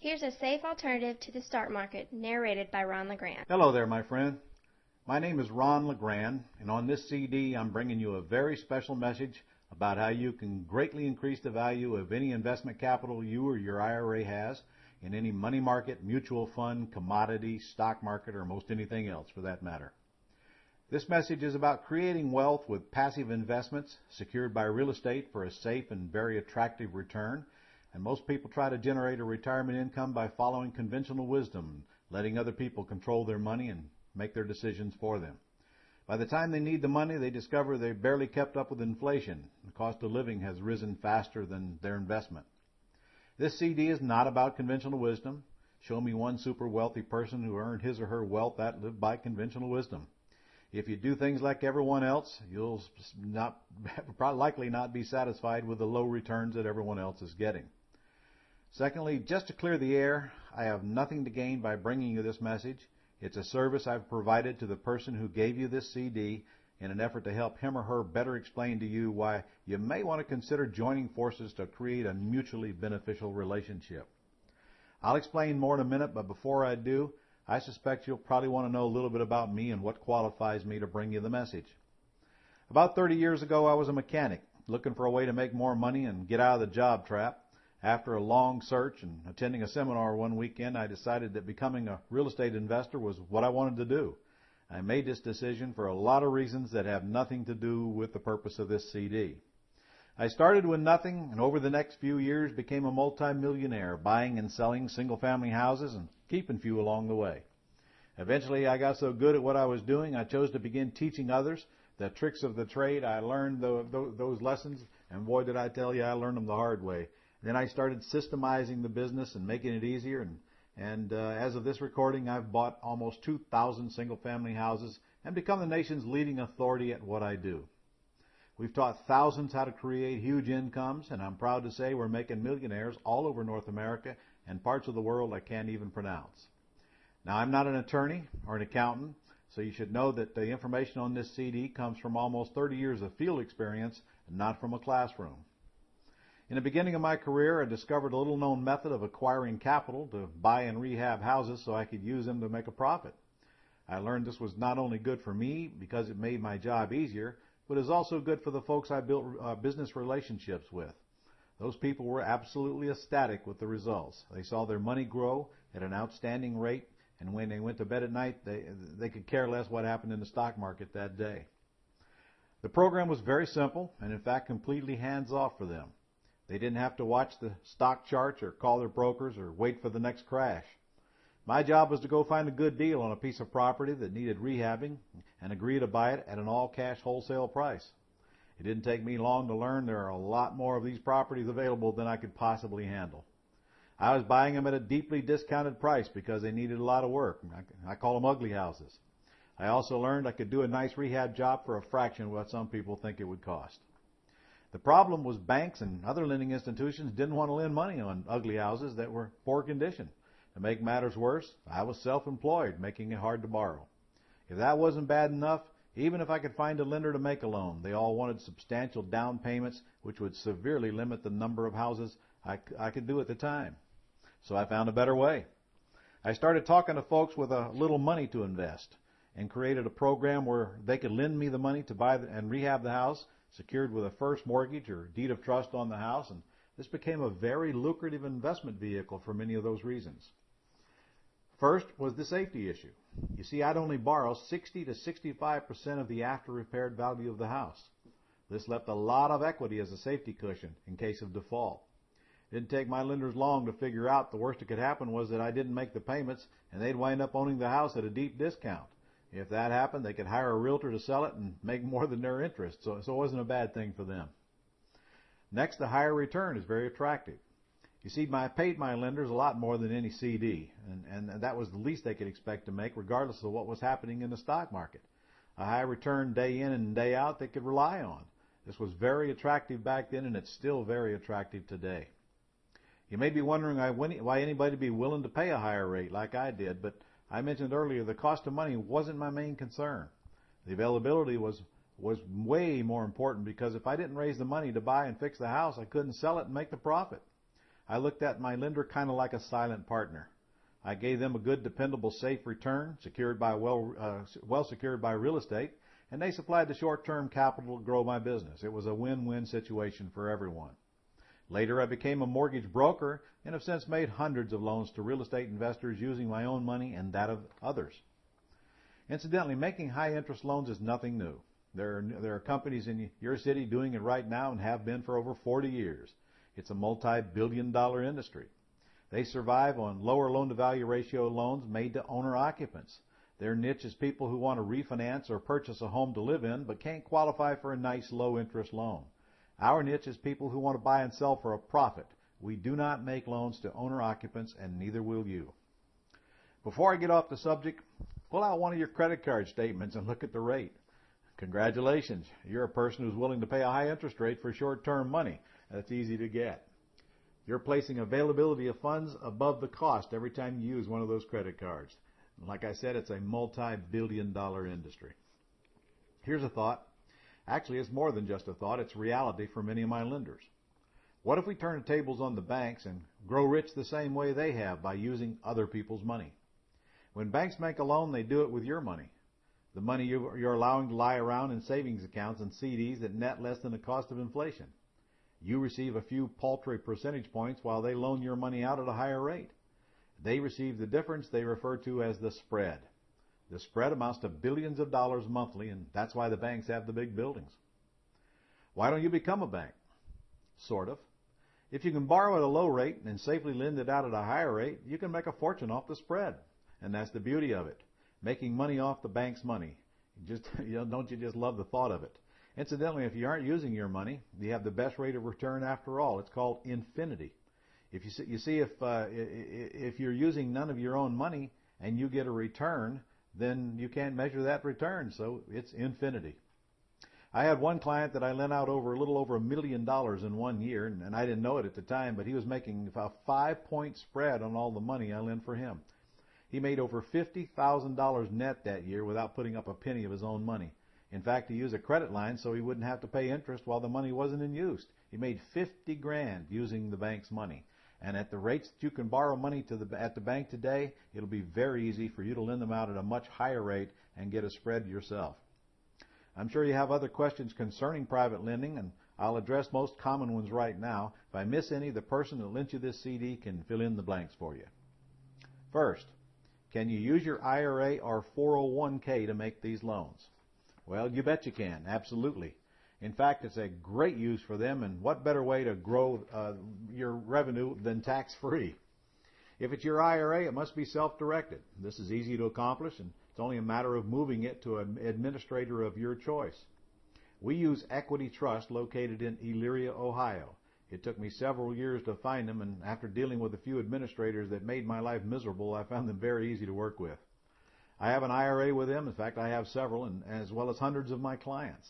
Here's a safe alternative to the stock market, narrated by Ron LeGrand. Hello there, my friend. My name is Ron LeGrand, and on this CD, I'm bringing you a very special message about how you can greatly increase the value of any investment capital you or your IRA has in any money market, mutual fund, commodity, stock market, or most anything else for that matter. This message is about creating wealth with passive investments secured by real estate for a safe and very attractive return. And most people try to generate a retirement income by following conventional wisdom, letting other people control their money and make their decisions for them. By the time they need the money, they discover they've barely kept up with inflation. The cost of living has risen faster than their investment. This CD is not about conventional wisdom. Show me one super wealthy person who earned his or her wealth that lived by conventional wisdom. If you do things like everyone else, you'll likely not be satisfied with the low returns that everyone else is getting. Secondly, just to clear the air, I have nothing to gain by bringing you this message. It's a service I've provided to the person who gave you this CD in an effort to help him or her better explain to you why you may want to consider joining forces to create a mutually beneficial relationship. I'll explain more in a minute, but before I do, I suspect you'll probably want to know a little bit about me and what qualifies me to bring you the message. About 30 years ago, I was a mechanic, looking for a way to make more money and get out of the job trap. After a long search and attending a seminar one weekend, I decided that becoming a real estate investor was what I wanted to do. I made this decision for a lot of reasons that have nothing to do with the purpose of this CD. I started with nothing, and over the next few years became a multimillionaire, buying and selling single-family houses and keeping few along the way. Eventually, I got so good at what I was doing, I chose to begin teaching others the tricks of the trade. I learned those lessons, and boy, did I tell you, I learned them the hard way. Then I started systemizing the business and making it easier, and as of this recording, I've bought almost 2,000 single-family houses and become the nation's leading authority at what I do. We've taught thousands how to create huge incomes, and I'm proud to say we're making millionaires all over North America and parts of the world I can't even pronounce. Now, I'm not an attorney or an accountant, so you should know that the information on this CD comes from almost 30 years of field experience and not from a classroom. In the beginning of my career, I discovered a little-known method of acquiring capital to buy and rehab houses so I could use them to make a profit. I learned this was not only good for me because it made my job easier, but is also good for the folks I built business relationships with. Those people were absolutely ecstatic with the results. They saw their money grow at an outstanding rate, and when they went to bed at night, they could care less what happened in the stock market that day. The program was very simple and, in fact, completely hands-off for them. They didn't have to watch the stock charts or call their brokers or wait for the next crash. My job was to go find a good deal on a piece of property that needed rehabbing and agree to buy it at an all-cash wholesale price. It didn't take me long to learn there are a lot more of these properties available than I could possibly handle. I was buying them at a deeply discounted price because they needed a lot of work. I call them ugly houses. I also learned I could do a nice rehab job for a fraction of what some people think it would cost. The problem was banks and other lending institutions didn't want to lend money on ugly houses that were poor condition. To make matters worse, I was self-employed, making it hard to borrow. If that wasn't bad enough, even if I could find a lender to make a loan, they all wanted substantial down payments, which would severely limit the number of houses I could do at the time. So I found a better way. I started talking to folks with a little money to invest and created a program where they could lend me the money to buy and rehab the house, secured with a first mortgage or deed of trust on the house, and this became a very lucrative investment vehicle for many of those reasons. First was the safety issue. You see, I'd only borrow 60 to 65% of the after-repaired value of the house. This left a lot of equity as a safety cushion in case of default. It didn't take my lenders long to figure out the worst that could happen was that I didn't make the payments and they'd wind up owning the house at a deep discount. If that happened, they could hire a realtor to sell it and make more than their interest, so it wasn't a bad thing for them. Next, the higher return is very attractive. You see, I paid my lenders a lot more than any CD, and that was the least they could expect to make regardless of what was happening in the stock market. A high return day in and day out they could rely on. This was very attractive back then, and it's still very attractive today. You may be wondering why anybody would be willing to pay a higher rate like I did, but I mentioned earlier the cost of money wasn't my main concern. The availability was way more important because if I didn't raise the money to buy and fix the house, I couldn't sell it and make the profit. I looked at my lender kind of like a silent partner. I gave them a good, dependable, safe return, secured by well secured by real estate, and they supplied the short-term capital to grow my business. It was a win-win situation for everyone. Later, I became a mortgage broker and have since made hundreds of loans to real estate investors using my own money and that of others. Incidentally, making high-interest loans is nothing new. There are companies in your city doing it right now and have been for over 40 years. It's a multi-billion-dollar industry. They survive on lower loan-to-value ratio loans made to owner-occupants. Their niche is people who want to refinance or purchase a home to live in but can't qualify for a nice low-interest loan. Our niche is people who want to buy and sell for a profit. We do not make loans to owner-occupants, and neither will you. Before I get off the subject, pull out one of your credit card statements and look at the rate. Congratulations, you're a person who's willing to pay a high interest rate for short-term money. That's easy to get. You're placing availability of funds above the cost every time you use one of those credit cards. Like I said, it's a multi-billion-dollar industry. Here's a thought. Actually, it's more than just a thought. It's reality for many of my lenders. What if we turn the tables on the banks and grow rich the same way they have by using other people's money? When banks make a loan, they do it with your money. The money you're allowing to lie around in savings accounts and CDs that net less than the cost of inflation. You receive a few paltry percentage points while they loan your money out at a higher rate. They receive the difference they refer to as the spread. The spread amounts to billions of dollars monthly, and that's why the banks have the big buildings. Why don't you become a bank? Sort of. If you can borrow at a low rate and safely lend it out at a higher rate, you can make a fortune off the spread. And that's the beauty of it, making money off the bank's money. Don't you just love the thought of it? Incidentally, if you aren't using your money, you have the best rate of return after all. It's called infinity. If you're using none of your own money and you get a return, then you can't measure that return, so it's infinity. I had one client that I lent out a little over $1 million in 1 year, and I didn't know it at the time, but he was making a 5-point spread on all the money I lent for him. He made over $50,000 net that year without putting up a penny of his own money. In fact, he used a credit line so he wouldn't have to pay interest while the money wasn't in use. He made $50,000 using the bank's money. And at the rates that you can borrow money at the bank today, it'll be very easy for you to lend them out at a much higher rate and get a spread yourself. I'm sure you have other questions concerning private lending, and I'll address most common ones right now. If I miss any, the person that lent you this CD can fill in the blanks for you. First, can you use your IRA or 401k to make these loans? Well, you bet you can, absolutely. In fact, it's a great use for them, and what better way to grow your revenue than tax-free? If it's your IRA, it must be self-directed. This is easy to accomplish, and it's only a matter of moving it to an administrator of your choice. We use Equity Trust located in Elyria, Ohio. It took me several years to find them, and after dealing with a few administrators that made my life miserable, I found them very easy to work with. I have an IRA with them. In fact, I have several, and as well as hundreds of my clients.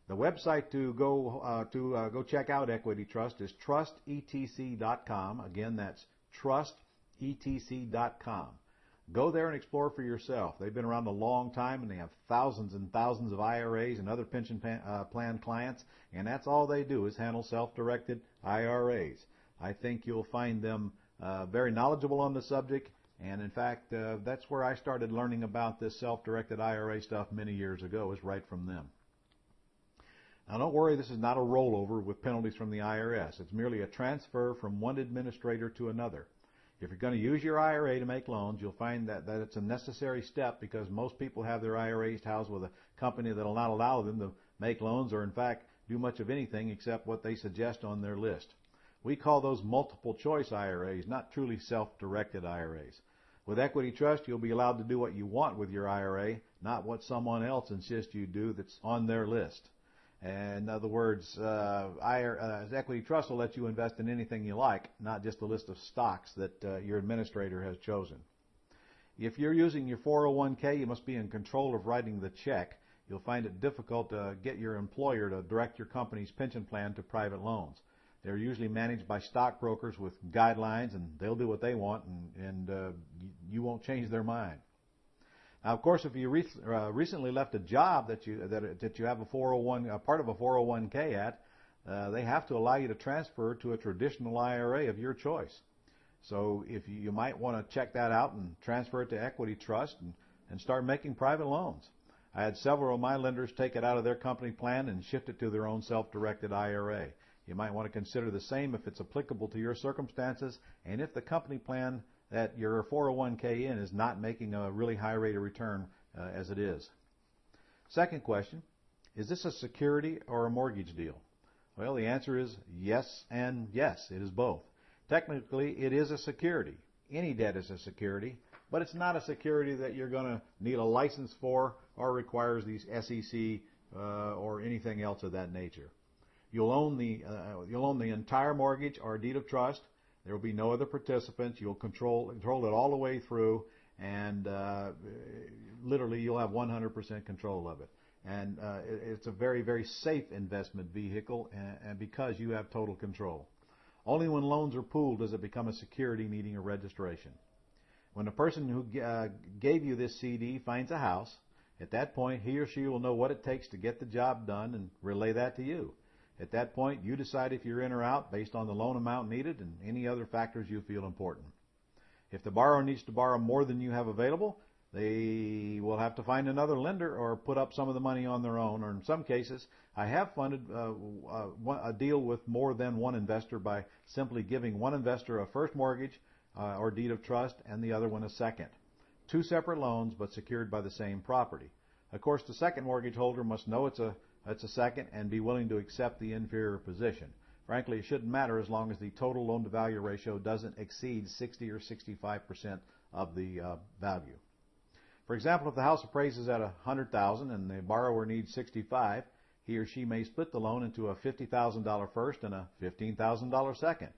The website to go check out Equity Trust is trustetc.com. Again, that's trustetc.com. Go there and explore for yourself. They've been around a long time, and they have thousands and thousands of IRAs and other pension plan clients, and that's all they do is handle self-directed IRAs. I think you'll find them very knowledgeable on the subject, and in fact, that's where I started learning about this self-directed IRA stuff many years ago, is right from them. Now, don't worry, this is not a rollover with penalties from the IRS. It's merely a transfer from one administrator to another. If you're going to use your IRA to make loans, you'll find that it's a necessary step because most people have their IRAs housed with a company that will not allow them to make loans or, in fact, do much of anything except what they suggest on their list. We call those multiple choice IRAs, not truly self-directed IRAs. With Equity Trust, you'll be allowed to do what you want with your IRA, not what someone else insists you do that's on their list. In other words, Equity Trust will let you invest in anything you like, not just a list of stocks that your administrator has chosen. If you're using your 401k, you must be in control of writing the check. You'll find it difficult to get your employer to direct your company's pension plan to private loans. They're usually managed by stockbrokers with guidelines, and they'll do what they want, and you won't change their mind. Now, of course, if you recently left a job that you have a part of a 401k at, they have to allow you to transfer to a traditional IRA of your choice. So if you might want to check that out and transfer it to equity trust and start making private loans. I had several of my lenders take it out of their company plan and shift it to their own self-directed IRA. You might want to consider the same if it's applicable to your circumstances and if the company plan that your 401k in is not making a really high rate of return as it is. Second question, is this a security or a mortgage deal? Well, the answer is yes and yes. It is both. Technically, it is a security. Any debt is a security, but it's not a security that you're going to need a license for or requires these SEC or anything else of that nature. You'll own the entire mortgage or deed of trust. There will be no other participants. You'll control it all the way through, and literally you'll have 100% control of it. And it's a very, very safe investment vehicle, and because you have total control. Only when loans are pooled does it become a security needing a registration. When the person who gave you this CD finds a house, at that point he or she will know what it takes to get the job done and relay that to you. At that point, you decide if you're in or out based on the loan amount needed and any other factors you feel important. If the borrower needs to borrow more than you have available, they will have to find another lender or put up some of the money on their own, or in some cases, I have funded a deal with more than one investor by simply giving one investor a first mortgage or deed of trust and the other one a second. Two separate loans but secured by the same property. Of course, the second mortgage holder must know it's a second and be willing to accept the inferior position. Frankly, it shouldn't matter as long as the total loan-to-value ratio doesn't exceed 60 or 65% of the value. For example, if the house appraises at $100,000 and the borrower needs $65,000, he or she may split the loan into a $50,000 first and a $15,000 second.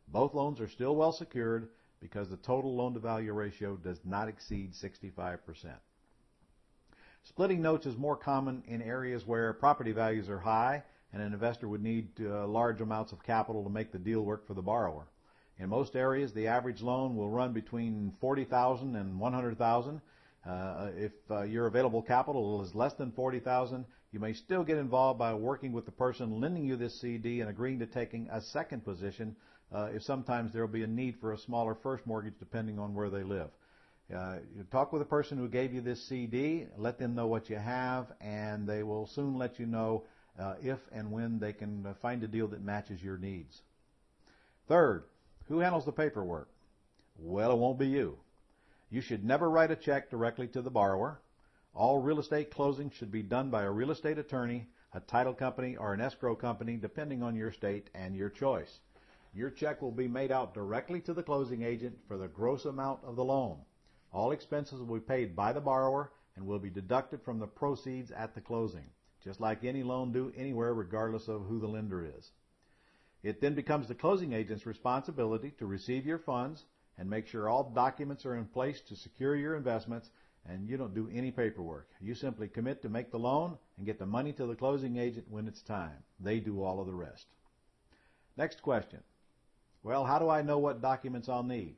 Both loans are still well secured because the total loan-to-value ratio does not exceed 65%. Splitting notes is more common in areas where property values are high and an investor would need large amounts of capital to make the deal work for the borrower. In most areas, the average loan will run between $40,000 and $100,000. If your available capital is less than $40,000, you may still get involved by working with the person lending you this CD and agreeing to taking a second position if sometimes there will be a need for a smaller first mortgage depending on where they live. You talk with the person who gave you this CD, let them know what you have, and they will soon let you know if and when they can find a deal that matches your needs. Third, who handles the paperwork? Well, it won't be you. You should never write a check directly to the borrower. All real estate closings should be done by a real estate attorney, a title company, or an escrow company, depending on your state and your choice. Your check will be made out directly to the closing agent for the gross amount of the loan. All expenses will be paid by the borrower and will be deducted from the proceeds at the closing, just like any loan due anywhere regardless of who the lender is. It then becomes the closing agent's responsibility to receive your funds and make sure all documents are in place to secure your investments, and you don't do any paperwork. You simply commit to make the loan and get the money to the closing agent when it's time. They do all of the rest. Next question. Well, how do I know what documents I'll need?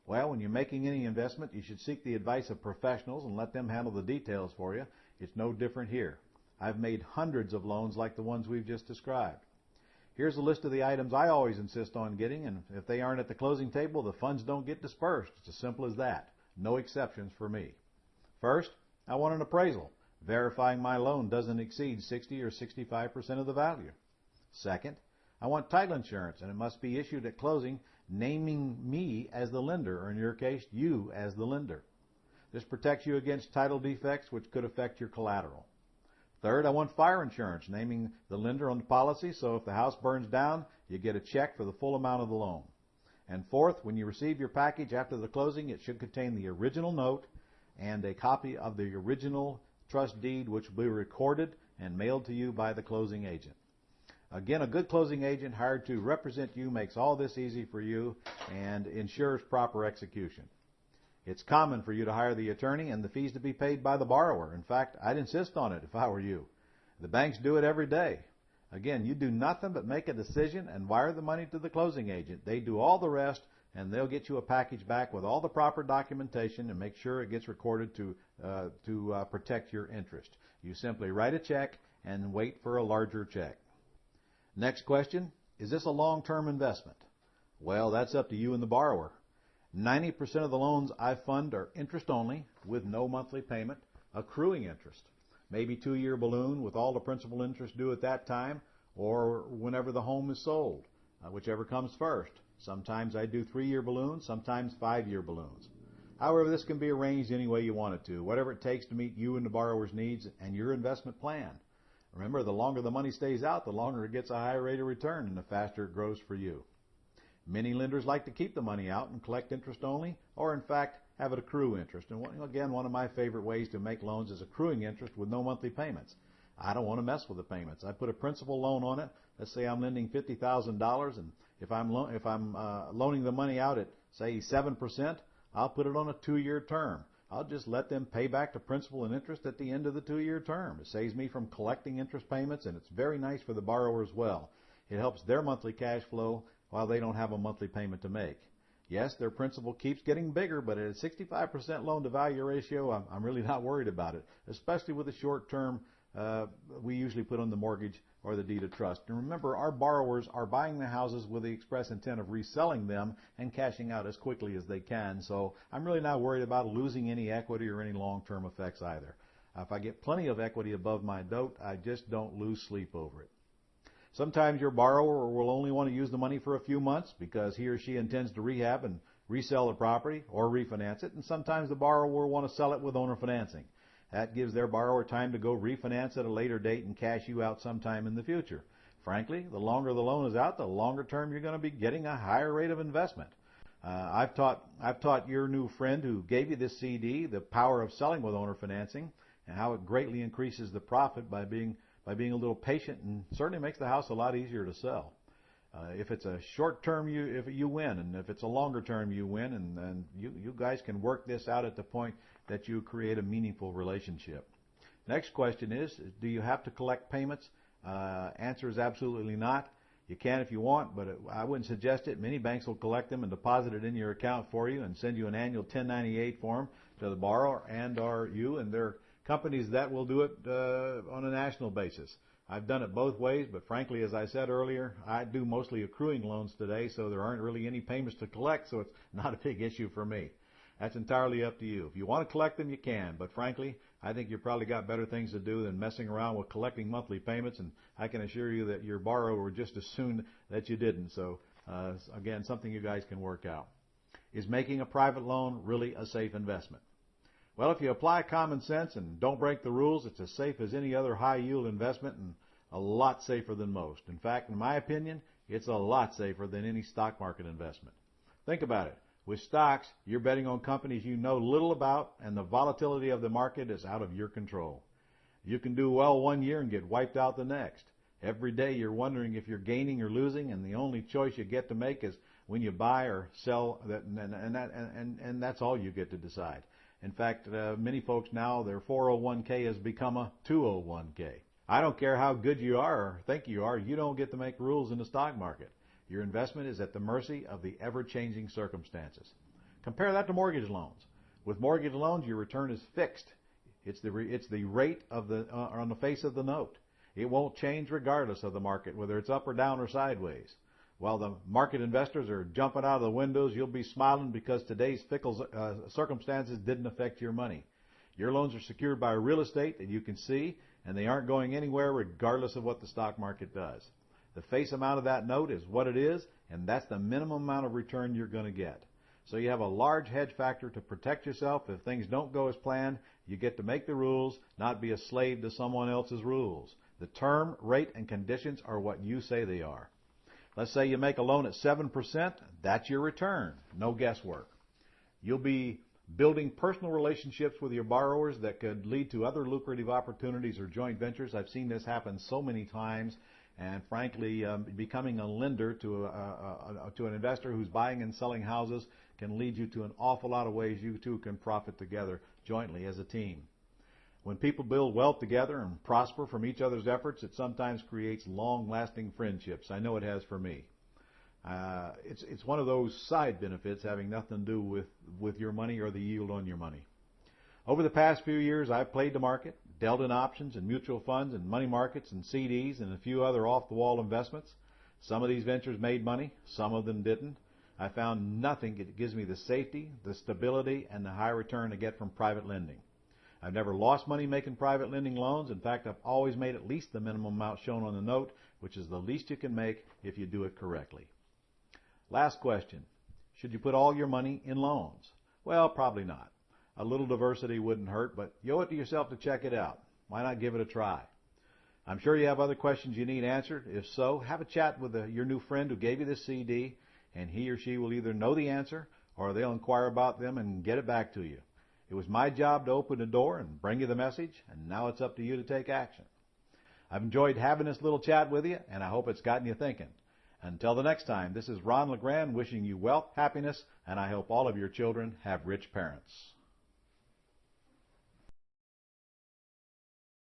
Well, when you're making any investment, you should seek the advice of professionals and let them handle the details for you. It's no different here. I've made hundreds of loans like the ones we've just described. Here's a list of the items I always insist on getting, and if they aren't at the closing table, the funds don't get dispersed. It's as simple as that. No exceptions for me. First, I want an appraisal, verifying my loan doesn't exceed 60 or 65% of the value. Second, I want title insurance, and it must be issued at closing, naming me as the lender, or in your case, you as the lender. This protects you against title defects, which could affect your collateral. Third, I want fire insurance, naming the lender on the policy, so if the house burns down, you get a check for the full amount of the loan. And fourth, when you receive your package after the closing, it should contain the original note and a copy of the original trust deed, which will be recorded and mailed to you by the closing agent. Again, a good closing agent hired to represent you makes all this easy for you and ensures proper execution. It's common for you to hire the attorney and the fees to be paid by the borrower. In fact, I'd insist on it if I were you. The banks do it every day. Again, you do nothing but make a decision and wire the money to the closing agent. They do all the rest, and they'll get you a package back with all the proper documentation and make sure it gets recorded to protect your interest. You simply write a check and wait for a larger check. Next question, is this a long-term investment? Well, that's up to you and the borrower. 90% of the loans I fund are interest only with no monthly payment, accruing interest. Maybe 2-year balloon with all the principal interest due at that time or whenever the home is sold, whichever comes first. Sometimes I do 3-year balloons, sometimes 5-year balloons. However, this can be arranged any way you want it to, whatever it takes to meet you and the borrower's needs and your investment plan. Remember, the longer the money stays out, the longer it gets a higher rate of return and the faster it grows for you. Many lenders like to keep the money out and collect interest only, or in fact, have it accrue interest. And again, one of my favorite ways to make loans is accruing interest with no monthly payments. I don't want to mess with the payments. I put a principal loan on it. Let's say I'm lending $50,000, and if I'm loaning the money out at, say, 7%, I'll put it on a 2-year term. I'll just let them pay back the principal and interest at the end of the 2-year term. It saves me from collecting interest payments, and it's very nice for the borrower as well. It helps their monthly cash flow while they don't have a monthly payment to make. Yes, their principal keeps getting bigger, but at a 65% loan-to-value ratio, I'm really not worried about it, especially with the short term we usually put on the mortgage or the deed of trust. And remember, our borrowers are buying the houses with the express intent of reselling them and cashing out as quickly as they can. So I'm really not worried about losing any equity or any long-term effects either. If I get plenty of equity above my note, I just don't lose sleep over it. Sometimes your borrower will only want to use the money for a few months because he or she intends to rehab and resell the property or refinance it, and sometimes the borrower will want to sell it with owner financing. That gives their borrower time to go refinance at a later date and cash you out sometime in the future. Frankly, the longer the loan is out, the longer term you're going to be getting a higher rate of investment. I've taught your new friend who gave you this CD the power of selling with owner financing and how it greatly increases the profit by being a little patient, and certainly makes the house a lot easier to sell. If it's a short term, you win, and if it's a longer term, you win, and you guys can work this out at the point that you create a meaningful relationship. Next question is, do you have to collect payments? Answer is absolutely not. You can if you want, but I wouldn't suggest it. Many banks will collect them and deposit it in your account for you and send you an annual 1098 form to the borrower and/or you, and their companies that will do it on a national basis. I've done it both ways, but frankly, as I said earlier, I do mostly accruing loans today, so there aren't really any payments to collect, so it's not a big issue for me. That's entirely up to you. If you want to collect them, you can, but frankly, I think you've probably got better things to do than messing around with collecting monthly payments, and I can assure you that your borrower would just as soon that you didn't. So, again, something you guys can work out. Is making a private loan really a safe investment? Well, if you apply common sense and don't break the rules, it's as safe as any other high-yield investment and a lot safer than most. In fact, in my opinion, it's a lot safer than any stock market investment. Think about it. With stocks, you're betting on companies you know little about, and the volatility of the market is out of your control. You can do well one year and get wiped out the next. Every day you're wondering if you're gaining or losing, and the only choice you get to make is when you buy or sell, and that's all you get to decide. In fact, many folks now, their 401k has become a 201k. I don't care how good you are or think you are, you don't get to make rules in the stock market. Your investment is at the mercy of the ever-changing circumstances. Compare that to mortgage loans. With mortgage loans, your return is fixed. It's the rate of on the face of the note. It won't change regardless of the market, whether it's up or down or sideways. While the market investors are jumping out of the windows, you'll be smiling because today's fickle circumstances didn't affect your money. Your loans are secured by real estate that you can see, and they aren't going anywhere regardless of what the stock market does. The face amount of that note is what it is, and that's the minimum amount of return you're going to get. So you have a large hedge factor to protect yourself. If things don't go as planned, you get to make the rules, not be a slave to someone else's rules. The term, rate, and conditions are what you say they are. Let's say you make a loan at 7%, that's your return, no guesswork. You'll be building personal relationships with your borrowers that could lead to other lucrative opportunities or joint ventures. I've seen this happen so many times, and frankly, becoming a lender to an investor who's buying and selling houses can lead you to an awful lot of ways you two can profit together jointly as a team. When people build wealth together and prosper from each other's efforts, it sometimes creates long-lasting friendships. I know it has for me. It's one of those side benefits having nothing to do with your money or the yield on your money. Over the past few years, I've played the market, dealt in options and mutual funds and money markets and CDs and a few other off-the-wall investments. Some of these ventures made money, some of them didn't. I found nothing that gives me the safety, the stability, and the high return I get from private lending. I've never lost money making private lending loans. In fact, I've always made at least the minimum amount shown on the note, which is the least you can make if you do it correctly. Last question. Should you put all your money in loans? Well, probably not. A little diversity wouldn't hurt, but you owe it to yourself to check it out. Why not give it a try? I'm sure you have other questions you need answered. If so, have a chat with your new friend who gave you this CD, and he or she will either know the answer or they'll inquire about them and get it back to you. It was my job to open the door and bring you the message, and now it's up to you to take action. I've enjoyed having this little chat with you, and I hope it's gotten you thinking. Until the next time, this is Ron LeGrand wishing you wealth, happiness, and I hope all of your children have rich parents.